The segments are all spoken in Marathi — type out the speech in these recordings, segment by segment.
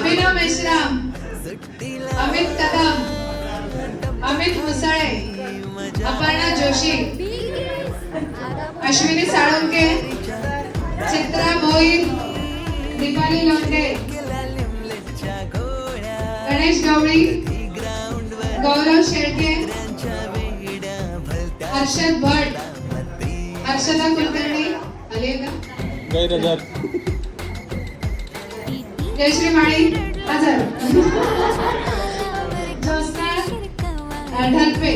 अभिनव मेश्राम, अमित कदम, अमित मुसळे, अपर्णा जोशी, अश्विनी साळुंके, चित्रा भोईर, दीपाली लोंढे, गणेश गवळी, गौरव शेळके, हर्षद भट, हर्षदा कुलकर्णी आले का? जयश्री माळी हजर, ज्योत्स्ना ढलपे,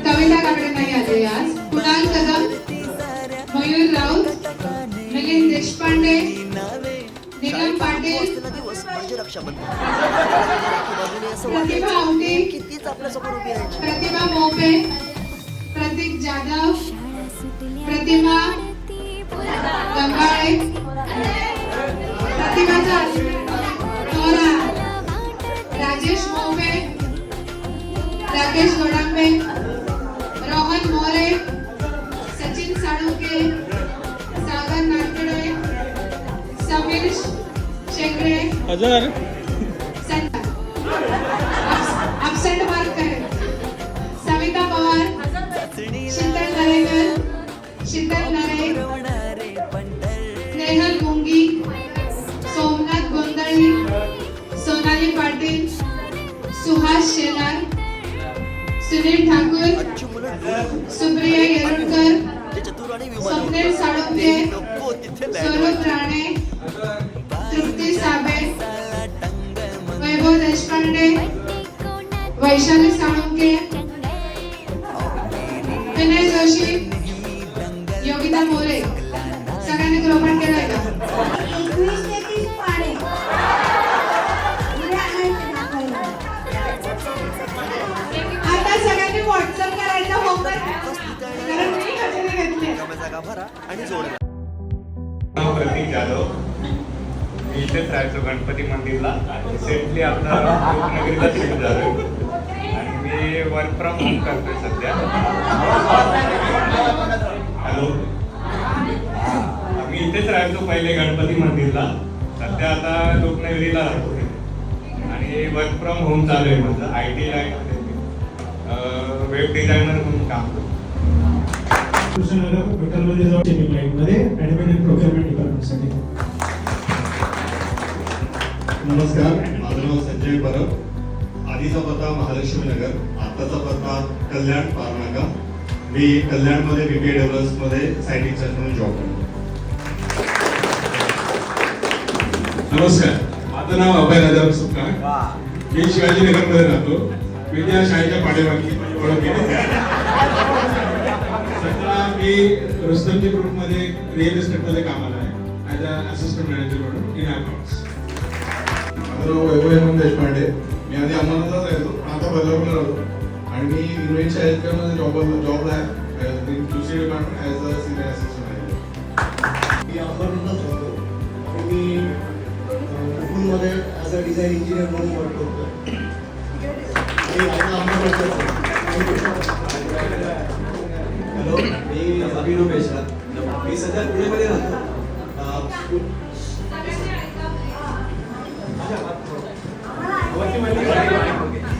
कविता काकडे नाही आले आज, कुणाल कदम, मयूर राऊत, मिलिंद देशपांडे, निगम पाटील, प्रतिभा औंढे, प्रतिभा मोपे, प्रतीक जाधव, प्रतिमा गंगाळे, प्रतिभा तोरा, राजेश मोपे, राकेश गोडांबे, रोहन मोरे, सचिन साळुंके, सागर नागडे, समीर शेंगडे, अब्सेंट मार्क करे, सविता पवार, शीतल नरेकर, शीतल नरे, स्नेहल मुंगी, सोमनाथ गोंधळी, सोनाली पाटील, सुहास शेलार, सुनील ठाकूर, सुप्रिया येरुळकर, स्वप्नील साळुंके, स्वरूप राणे, तृप्ती साबे, वैभव देशपांडे, वैशाली साळुंके, विनय जोशी, योगिता मोरे, सगळ्यांनी ग्रोपण केलाय का? आता सगळ्यांनी व्हॉट्सअप करायचा होमवर्क, कारण मी कधी घेतले. प्रतीक जाधव, मी इथेच राहायचो गणपती मंदिरला. रिसेंटली आपला उपनगरीला शिफ्ट झालो आणि मी वर्क फ्रॉम होम करतोय सध्या. हॅलो, मी इथेच राहायचो पहिले गणपती मंदिरला, सध्या आता लोकनगरीला राहतो आणि वर्क फ्रॉम होम चालू आहे माझं. IT लाईनमध्ये वेब डिझायनर म्हणून काम करतो. हॉटेलमध्ये जाऊन चेकिंग लाईनमध्ये ॲडमिन अँड प्रोक्युरमेंट डिपार्टमेंटसाठी. नमस्कार, माझं नाव संजय परब. आधीचा पत्ता महालक्ष्मी नगर, आत्ताचा पत्ता कल्याण पारनाका. मी कल्याणमध्ये BPA डेव्हलपर्समध्ये साईट इंचार्ज म्हणून जॉब करतो. नमस्कार, माझं नाव अभय राजा सुपकार. मी शिवाजीनगरमध्ये राहतो. मी त्या शाळेच्या पाठीमागे ओळख केली. सध्या मी रुस्तमजी ग्रुपमध्ये रिअल इस्टेटमध्ये कामाला आहे ॲज अ असिस्टंट मॅनेजर म्हणून इन अकाउंट्स. माझं नाव वैभव हेमंत देशपांडे. मी आधी अहमदाबादला राहायचो, आता बदलापूरला राहतो आणि मी इन्व्हेंट हेल्थकेअरमध्ये जॉबला आहे दुसरी department as a senior assistant manager. मी अहमदाबादलाच राहतो आणि मी मुकुंदमध्ये ॲज अ डिझाईन इंजिनियर म्हणून वर्क करतो. हॅलो, मी अभिनव मेश्राम. मी सध्या पुण्यामध्ये राहतो.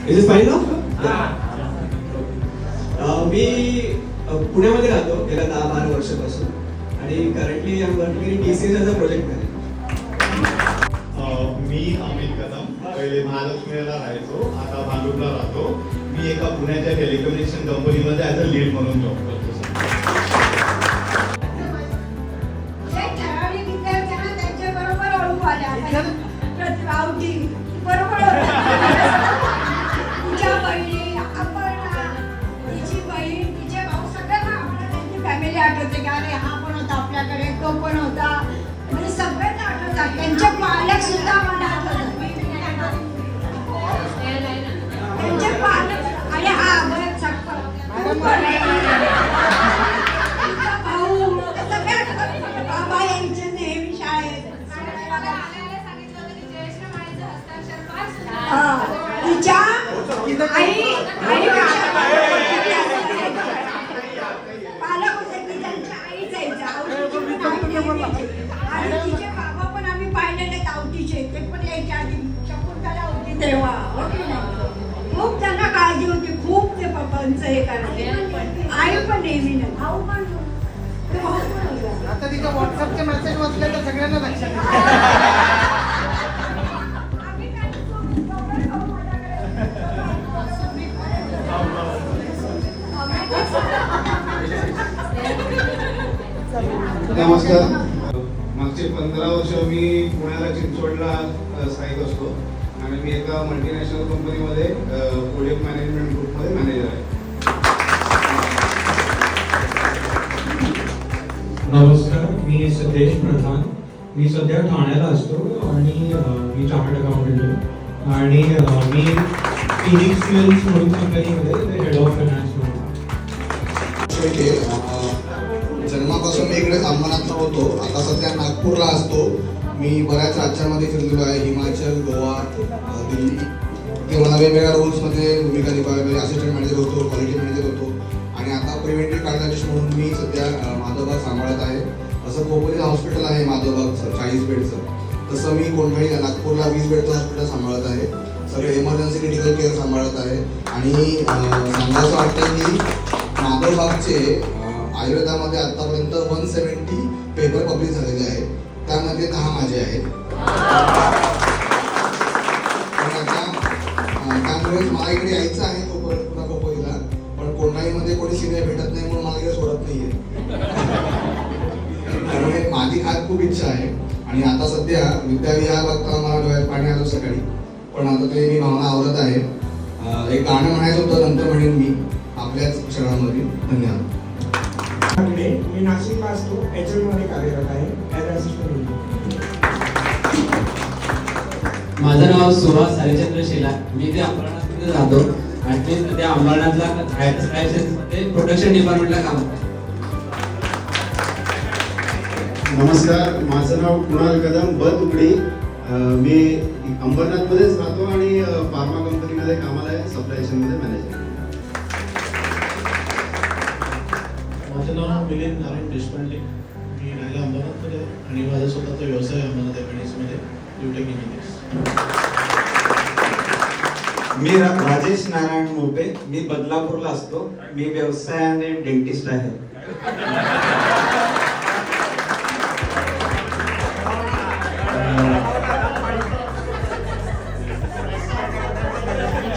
Is it fine now? मी पुण्यामध्ये राहतो गेल्या 10-12 वर्षापासून आणि currently I am working in TCS as a project manager. मी अमित कदम, पहिले महालक्ष्मीला राहायचो, आता भांडूपला राहतो. मी एका पुण्याच्या टेलिकम्युनिकेशन कंपनीमध्ये ॲज अ लीड म्हणून जॉब करतो. फॅमिली आठवते की अरे हा पण होता आपल्याकडे, तो पण होता, म्हणजे सगळ्यांना आठवतात. त्यांचे पालक सुद्धा आम्हाला आठवतात. त्यांचे पालक आणि हा बरंच भाऊ सगळे आठवतात. बाबा यांचे नेहमी शाळेत तिच्या आई पालक होते की त्यांच्या आई जायच्या आणि तिचे बाबा पण आम्ही पाहिलेले आवटीचे, ते पण हे करते आई पण नेहमी नाही भाऊ पण तो भाऊ पण होता. आता तिच्या व्हॉट्सअपचे मेसेज वाचले तर सगळ्यांना लक्षात येईल. आम्ही काय करतो? दोघं भाऊ माझ्याकडे. नमस्कार. मागचे 15 वर्ष मी पुण्याला चिंचवडला स्थायिक असतो आणि मी एका मल्टीनॅशनल कंपनीमध्ये प्रोजेक्ट मॅनेजमेंट ग्रुपमध्ये मॅनेजर आहे. नमस्कार, मी सतेश प्रधान. मी सध्या ठाण्याला असतो आणि मी चार्टर्ड अकाउंटंट आहे आणि मी फिनिक्स फिल्म्स म्हणून कंपनीमध्ये हेड ऑफ फायनान्स म्हणून. जन्मापासून मी इकडेच अंबरनाथला होतो. आता सध्या नागपूरला असतो. मी बऱ्याच राज्यांमध्ये फिरलेलो आहे, हिमाचल, गोवा, दिल्ली. तिथे मला वेगवेगळ्या रोल्समध्ये भूमिका निभावली. असिस्टंट मॅनेजर होतो, क्वालिटी मॅनेजर होतो आणि आता प्रिव्हेंटिव्ह कार्डिओलॉजिस्ट म्हणून मी सध्या माधवबाग सांभाळत आहे. असं खोपोलीचं हॉस्पिटल आहे माधवबागचं 40 बेडचं, तसं मी कोणत्याही नागपूरला 20 बेडचं हॉस्पिटल सांभाळत आहे. सगळे इमर्जन्सी क्रिटिकल केअर सांभाळत आहे आणि सांगायचं वाटतं की माधवबागचे आयुर्वेदामध्ये आतापर्यंत 170 पेपर पब्लिश झालेले आहेत. त्यामध्ये 10 माझे आहेत. त्यामुळेच मला इकडे यायचं आहे पुन्हा खोपोलीला, पण कोणाहीमध्ये कोणी सिनियर भेटत नाही म्हणून मला इकडे सोडत नाहीये. त्यामुळे माझी आज खूप इच्छा आहे आणि आता सध्या विद्याविहार बघता मला डोळ्यात पाणी आलं सकाळी, पण आता ते मी भावना आवडत आहे. एक गाणं म्हणायचं होतं, नंतर म्हणेन मी आपल्याच क्षणामध्ये. धन्यवाद. मी नाशिकला असतो, एच मध्ये कार्यरत आहे ॲज असिस्टंट. माझं नाव सुहास हरिचंद्र शेला. मी ते अंबरनाथमध्ये राहतो आणि मी सध्या अंबरनाथला मध्ये प्रोडक्शन डिपार्टमेंटला काम करतो. नमस्कार, माझं नाव कुणाल कदम बदउकडी. मी अंबरनाथमध्येच राहतो आणि फार्मा कंपनीमध्ये कामाला आहे, सप्लाय चेनमध्ये मॅनेजर. माझं नाव मिलिंद नारायण देशपांडे. मी राहायला अंबरनाथमध्ये आणि माझा स्वतःचा व्यवसाय आहे अंबरनाथ एमआयडीसीमध्ये ब्युटेक इंजिनियर्स. मी राजेश नारायण मोपे. मी बदलापूरला असतो. मी व्यवसायाने डेंटिस्ट आहे.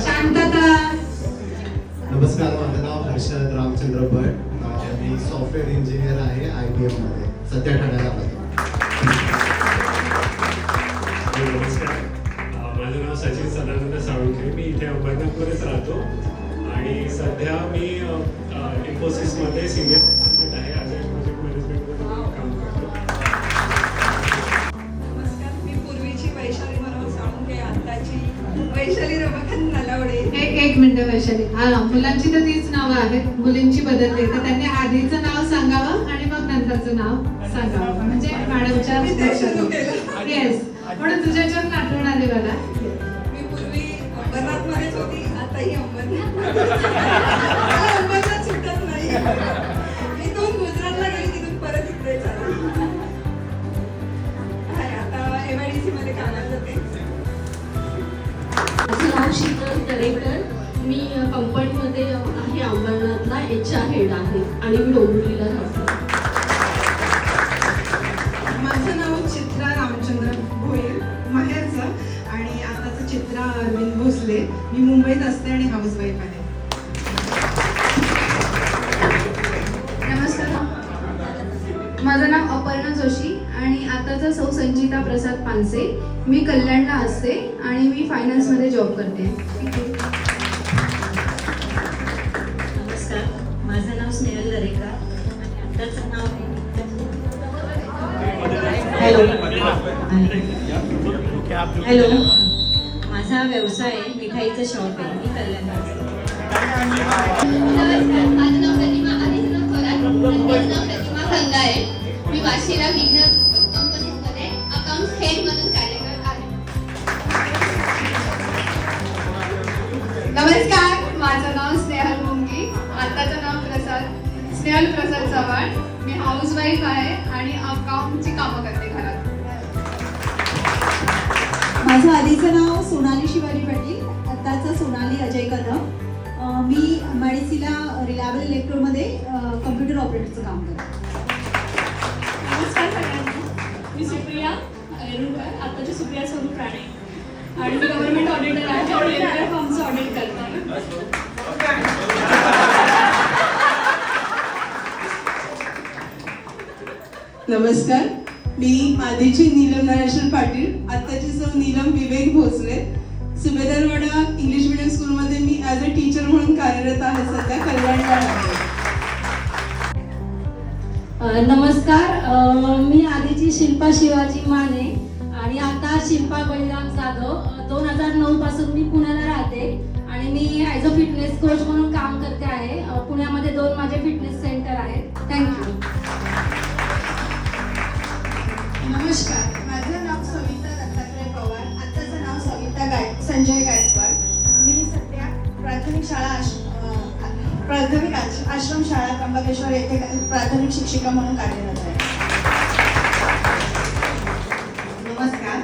शांतता. नमस्कार, माझं नाव हर्षद रामचंद्र भट. मी सॉफ्टवेअर इंजिनियर आहे IBM मध्ये, सध्या ठाण्याला राहतो. नमस्कार, माझं नाव सचिन सदानंद साळुंखे. मी इथे अंबरनाथमध्येच राहतो आणि सध्या मी इन्फोसिसमध्ये सिनियर कन्सल्टंट आहे, अजय प्रोजेक्ट मॅनेजमेंटमध्ये काम करतो. नमस्कार, मी पूर्वीची वैशाली मनोहर साळुंखे, आताची वैशाली रमाकांत नलावडे. एक मिनिट वैशाली. हा, मुलांची तर तीच नावं आहेत, मुलींची बदलली तर त्यांनी आधीचं नाव सांगावं आणि मग नंतरचं नाव सांगावं, म्हणजे मॅडमच्या येस. म्हणून तुझ्याच्यावर आठवण आली मला. मी पूर्वी अंबरनाथमध्येच होती, आताही अंबरनाथ सुटत नाही. मी गुजरातला गेली, तिथून परत इकडे चालू. आता MIDC मध्ये कामाला जाते. माझं नाव शीतल दरेकर. मी कंपनीमध्ये आहे अंबरनाथला HR हेड आहे आणि मी डोंबिवलीला राहते. माझं नाव चित्रा रामचंद्र भोयर, माहेरचं, आणि आताचं चित्रा अरविंद भोसले. मी मुंबईत असते आणि हाऊसवाईफ आहे. नमस्कार, माझं नाव अपर्णा जोशी आणि आताचा सौ संचिता प्रसाद पानसे. मी कल्याणला असते आणि मी फायनान्समध्ये जॉब करते. नमस्कार, माझं नाव स्नेहल दरेकर आणि आताचं नाव हॅलो. माझा व्यवसाय मिठाईचा शॉप आहे. मी कल्याणला असते. माझं नाव प्रतिमा खंगारे. मी वाशिरा विघ्न कंपनीमध्ये अकाउंट हेड म्हणून कार्यरत आहे. नमस्कार, माझं नाव स्नेहल मुंगी, आताचं नाव स्नेहल प्रसाद चव्हाण. मी हाऊसवाईफ आहे आणि अकाउंटची कामं करते घरात. माझं आधीचं नाव सोनाली शिवाजी पाटील, आताचं सोनाली अजय कदम. मी मेडिसीला रिलायबल इलेक्ट्रोमध्ये कम्प्युटर ऑपरेटरचं काम करते. नमस्कार सगळ्यांना, मी सुप्रिया एरुणकर, आताची सुप्रिया स्वरूप राणे, आणि मी गव्हर्नमेंट ऑडिटर आहे. ऑडिटर फॉर्मचं ऑडिट करते. नमस्कार, मी आधीची नीलम नारायण पाटील, आत्ताची सौ नीलम विवेक भोसले. सुभेदारवाडा इंग्लिश मीडियम स्कूलमध्ये मी ॲज अ टीचर म्हणून कार्यरत आहे सध्या कल्याणला. नमस्कार, मी आधीची शिल्पा शिवाजी माने आणि आता शिल्पा बळीराम जाधव. 2009 पासून मी पुण्याला राहते आणि मी ॲज अ फिटनेस कोच म्हणून काम करते आहे. पुण्यामध्ये 2 माझे फिटनेस सेंटर आहेत. थँक्यू. नमस्कार, माझं नाव सविता दत्तात्रय पवार, आत्ताचं नाव सविता संजय गायकवाड. मी सध्या प्राथमिक आश्रम शाळा त्र्यंबकेश्वर येथे प्राथमिक शिक्षिका म्हणून कार्यरत आहे. नमस्कार,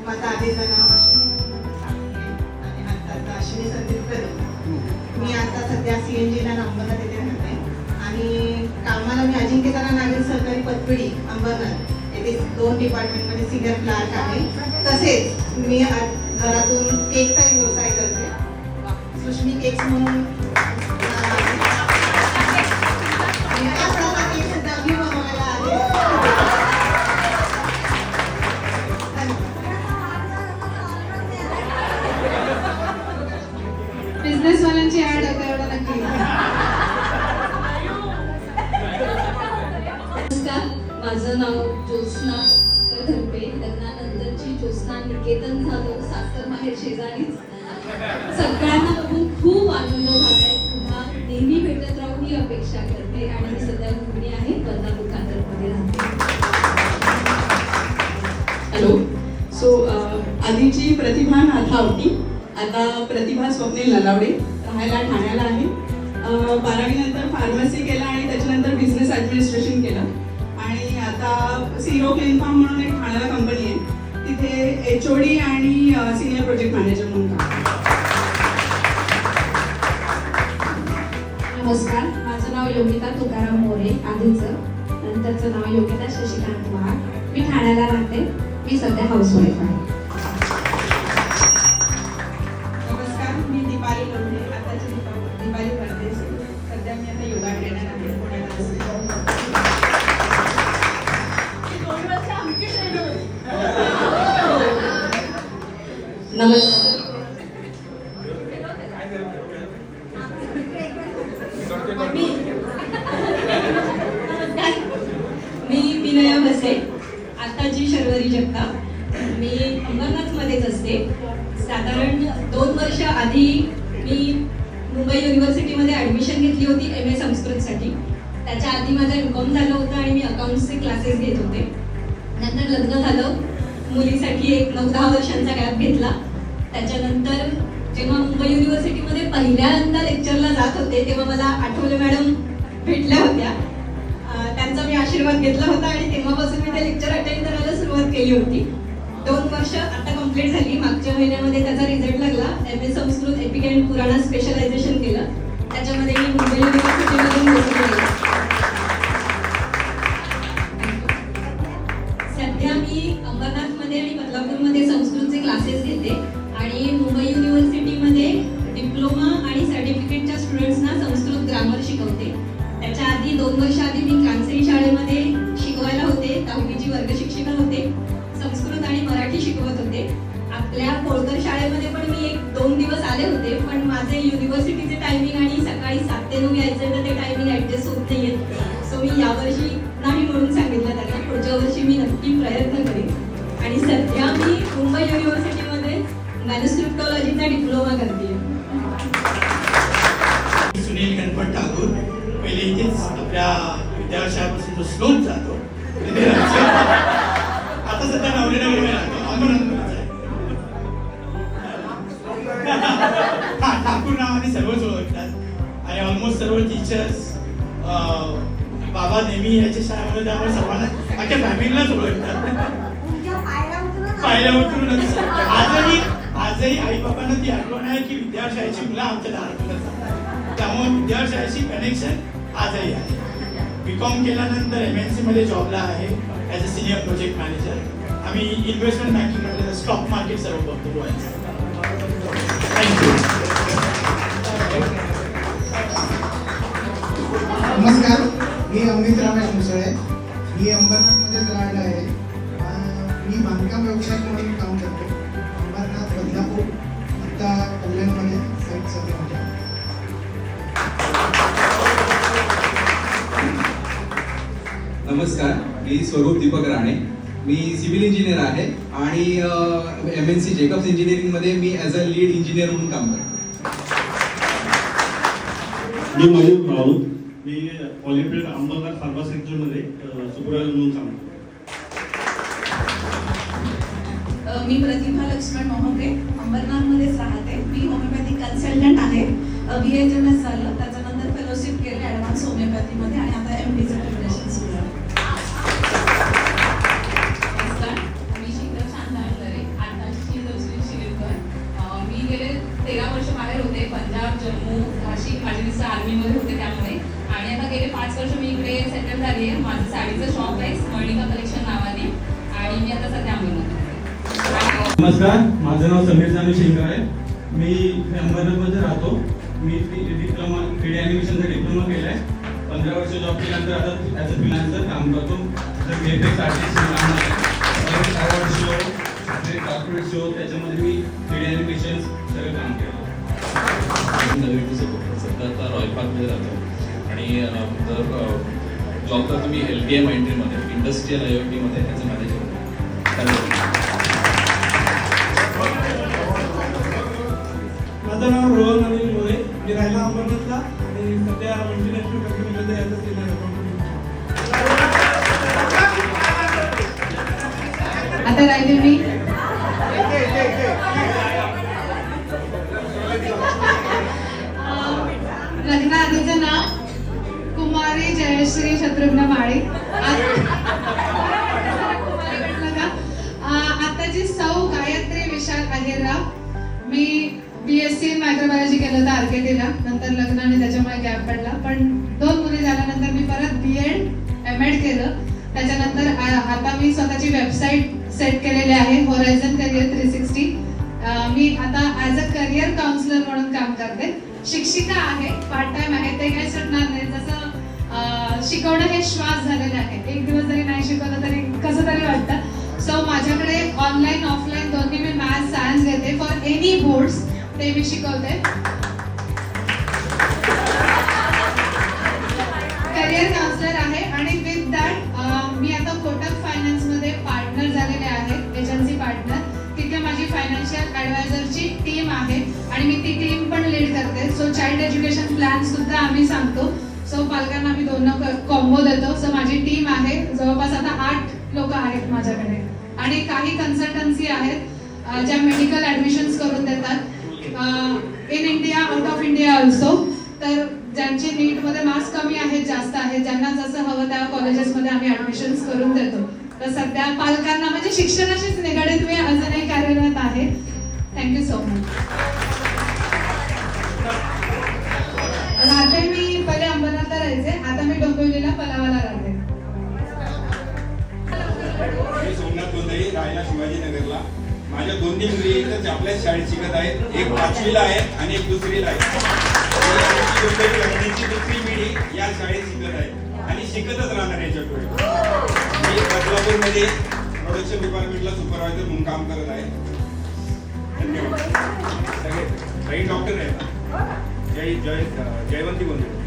माझं आधीचं नाव अश्विनी आणि आत्ताचं अश्विनी संदीप कदम. मी आता सध्या CNGला अंबरनाथ येथे राहते आणि कामाला मी अजिंक्यतारा नागरी सहकारी पतपेढी अंबरनाथ येथे 2 डिपार्टमेंटमध्ये सिनियर क्लार्क आहे. तसेच मी घरातून केकचा व्यवसाय करते. सुष्मी केक्स म्हणून केक सुद्धा मी बनवायला आले. बिझनेसवाल्यांची ऍड आहे एवढं नक्की. नमस्कार, माझं नाव ज्योत्स्ना धर्पे. लग्नानंतरची ज्योत्स्ना निकेतन जाधव, सासर माहेर शेजारीच. सगळ्यांना बघून खूप आनंद झालाय. पुन्हा नेहमी भेटत राहू ही अपेक्षा करते आणि मी सध्या गृहिणी आहे, बदलापूर कातरमध्ये राहते. हॅलो, सो आधीची प्रतिभा नाथावटी, आता प्रतिभा स्वप्नील नलावडे, राहायला ठाण्याला आहे. 12वी नंतर फार्मसी केला आणि त्याच्यानंतर बिझनेस ॲडमिनिस्ट्रेशन केलं आणि आता सीरो क्लीन फार्म म्हणून एक ठाण्याला कंपनी आहे, तिथे HOD आणि सिनियर प्रोजेक्ट मॅनेजर म्हणून काम. नमस्कार, माझं नाव योगिता तुकाराम मोरे, आधीचं, नंतरचं नाव योगिता शशिकांत महाग. मी ठाण्याला राहते. मी सध्या हाऊसवाईफ आहे. नमस्कार, मी दीपाली लोंढे, आताची दीपाली परदेस. सध्या मी आता योगा ट्रेनर आहे पुण्याला. नमस्कार, मी विनया बसे, आताची शर्वरी जगताप. मी अंबरनाथमध्येच असते. साधारण 2 वर्ष आधी मी मुंबई युनिव्हर्सिटीमध्ये ॲडमिशन घेतली होती MA संस्कृतसाठी. त्याच्या आधी माझं MCOM झालं होतं आणि मी अकाउंट्सचे क्लासेस घेत होते. नंतर लग्न झालं, मुलीसाठी एक 9-10 वर्षांचा गॅप घेतला. त्याच्यानंतर जेव्हा मुंबई युनिव्हर्सिटीमध्ये पहिल्यांदा लेक्चरला जात होते तेव्हा मला आठवले मॅडम भेटल्या होत्या. त्यांचा मी आशीर्वाद घेतला होता आणि तेव्हापासून मी ते लेक्चर अटेंड करायला सुरुवात केली होती. 2 वर्ष आता कंप्लीट झाली. मागच्या महिन्यामध्ये त्याचा रिझल्ट लागला. MA संस्कृत एपिक अँड पुराणा स्पेशलायझेशन केलं. त्याच्यामध्ये मी मुंबई युनिव्हर्सिटीमधून बसले. सध्या मी अंबरनाथमध्ये आणि बदलापूरमध्ये संस्कृतचे क्लासेस घेते आणि मुंबई युनिव्हर्सिटीमध्ये डिप्लोमा आणि सर्टिफिकेटच्या स्टुडंट्सना संस्कृत ग्रामर शिकवते. त्याच्या आधी 2 वर्ष आधी मी कांसरी शाळेमध्ये शिकवायला होते. 10वीची वर्ग शिक्षिका होते. संस्कृत आणि मराठी शिकवत होते. आपल्या कोळकर शाळेमध्ये पण मी 1-2 दिवस आले होते, पण माझे युनिव्हर्सिटीचे टायमिंग आणि सकाळी 7 ते 9 यायचं तर ते टायमिंग ॲडजस्ट होत नाही आहेत. सो मी यावर्षी नाही म्हणून सांगितलं त्यांना. पुढच्या वर्षी मी नक्की प्रयत्न करेन. आणि सध्या मी मुंबई युनिव्हर्सिटीमध्ये मॅन्युस्क्रिप्टॉलॉजीचा डिप्लोमा करते. सुनील गणपत ठाकूर, पहिले इथेच आपल्या विद्याशाळेपासून जो श्लोक जातो आता सध्या नवरीनगरमध्ये राहतो. अंबरनाथमध्ये ठाकूर नावाने सर्वच ओळखतात आणि ऑलमोस्ट सर्व टीचर्स बाबा नेहमी याच्या शाळेमध्ये त्यामुळे सर्वांना अख्ख्या फॅमिलीलाच ओळखतात. पाहिल्या उतरूनच आजही आई बाबांना ती आठवण आहे की विद्याशाळेची मुलं आमच्या दारातूनच जातात. त्यामुळे विद्याशाळेशी कनेक्शन आजही आहे. BCom केल्यानंतर MNC मध्ये जॉबला आहे as a senior project manager. आम्ही इन्व्हेस्टमेंट बँकिंगमध्ये स्टॉक मार्केट सर्व बघतो. थँक्यू. नमस्कार, मी अमित रमेश मुसळे. मी अंबरनाथमध्येच राहिला आहे. मी बांधकाम व्यावसायिक म्हणून काम करतो. अंबरनाथ, बदलापूर, आता कल्याणमध्ये साईट चालू आहे. नमस्कार, मी स्वरूप दीपक राणे. मी सिव्हिल इंजिनियर आहे आणि MNC जेकब्स इंजिनिअरिंगमध्ये मी ॲज अ लीड इंजिनियर म्हणून काम करतो. मी मयूर राऊत. मी पॉलिटेक्निक अंबरनाथ फार्मा सेंटरमध्ये सुपरवायझर म्हणून काम करतो. मी प्रतिभा लक्ष्मण मोहके, अंबरनाथमध्येच राहते. मी होमिओपॅथिक कन्सल्टंट आहे. BHMS झालं, त्याच्यानंतर फेलोशिप केले ॲडव्हान्स होमिओपॅथीमध्ये आणि आता MDचं प्रिपरेशन सुरू आहे. मी शिखर शांताळकरे, आताची दर्शनी शिरकर. मी गेले 13 वर्ष बाहेर होते, पंजाब, जम्मू, नाशिक, माझे मिस्टर आर्मीमध्ये होते त्यामुळे. आणि आता गेले 5 वर्ष मी इकडे सेटल झाली आहे. माझं साडीचं शॉप आहे स्मरणिका कलेक्शन नावाने आणि मी आता सध्या अंबरनाथ. नमस्कार, माझं नाव समीर जानू शेंकर आहे. मी अंबरनाथमध्ये राहतो. मी डिप्लोमा 3D ॲनिमेशनचा डिप्लोमा केला आहे. 15 वर्ष जॉब केल्यानंतर आता ॲज अ फ्रीलान्सर काम करतो. VFX आर्टिस्ट काम आहे. अवॉर्ड शो, कॉर्पोरेट शो, त्याच्यामध्ये मी 3D ॲनिमेशन सगळं काम केलं. सध्या आता रॉयल पार्कमध्ये राहतो आणि जर जॉब करतो मी LTM इंडस्ट्रीमध्ये इंडस्ट्रियल IoTमध्ये ॲज अ मॅनेजर. माझं नाव रोहन अनिल मोरे. मी राहिला अंबरनाथला आणि सध्या मल्टीनॅशनल कंपनीमध्ये ॲज अ सिनियर अकाउंटंट. आता राहिले मी. लग्नाआधीचं नाव कुमारी जयश्री शत्रुघ्न माळी. आताची सौ गायत्री विशाल अहिरराव. मी BSc इन मायक्रोबायोलॉजी केलं होतं RKT ला. नंतर लग्न आणि त्याच्यामुळे गॅप पडला. पण 2 मुली झाल्यानंतर मी परत BEd MAd केलं. त्याच्यानंतर आता मी स्वतःची वेबसाईट सेट केलेली आहे, होरायझन करिअर 360. मी आता ॲज अ करिअर काउन्सिलर म्हणून काम करते. शिक्षिका आहे, पार्ट टाइम आहे. ते काही सुटणार नाही. जसं शिकवणं हे श्वास झालेले आहे. एक दिवस जरी नाही शिकवलं तरी कसं तरी वाटतं. सो माझ्याकडे ऑनलाईन ऑफलाईन दोन्ही मी मॅथ्स सायन्स घेते फॉर एनी बोर्ड्स. ते मी शिकवते. करिअर काउन्सिलर आहे आणि विथ दॅट मी आता कोटक फायनान्समध्ये पार्टनर झालेले आहे, एजन्सी पार्टनर. तिथे माझी फायनान्शियल ॲडवायझरची टीम आहे आणि मी ती टीम पण लीड करते. सो चाइल्ड एज्युकेशन प्लॅन सुद्धा आम्ही सांगतो. सो पालकांना आम्ही दोन कॉम्बो देतो. सो माझी टीम आहे, जवळपास आता 8 लोक आहेत माझ्याकडे. आणि काही कन्सल्टन्सी आहेत ज्या मेडिकल ॲडमिशन्स करून देतात in India, out of India also. तर ज्यांचे नीटमध्ये मार्क्स कमी आहेत, जास्त आहेत, ज्यांना जसं हवं त्या कॉलेजेसमध्ये आम्ही ॲडमिशन्स करून देतो. तर सध्या पालकांना म्हणजे शिक्षणाशीच निगडीत मी अजूनही कार्यरत आहे. Thank you so much. राहते मी पहिले अंबरनाथला राहायचे, आता मी डोंबिवलीला पलावाला राहते. मी सोमनाथ गोंधळी, राहायला शिवाजीनगरला. माझ्या दोन्ही मुली इथंच आपल्या शाळेत शिकत आहेत. एक 5वीला आहे आणि एक 2रीला आहे. दुसरी पिढी या शाळेत शिकत आहे आणि शिकतच राहणार याच्या पुढे. मी बदलापूरमध्ये प्रोडक्शन डिपार्टमेंटला सुपरवायझर म्हणून काम करत आहे. धन्यवाद. सगळे काही डॉक्टर आहेत. जयवंती गोंधळी.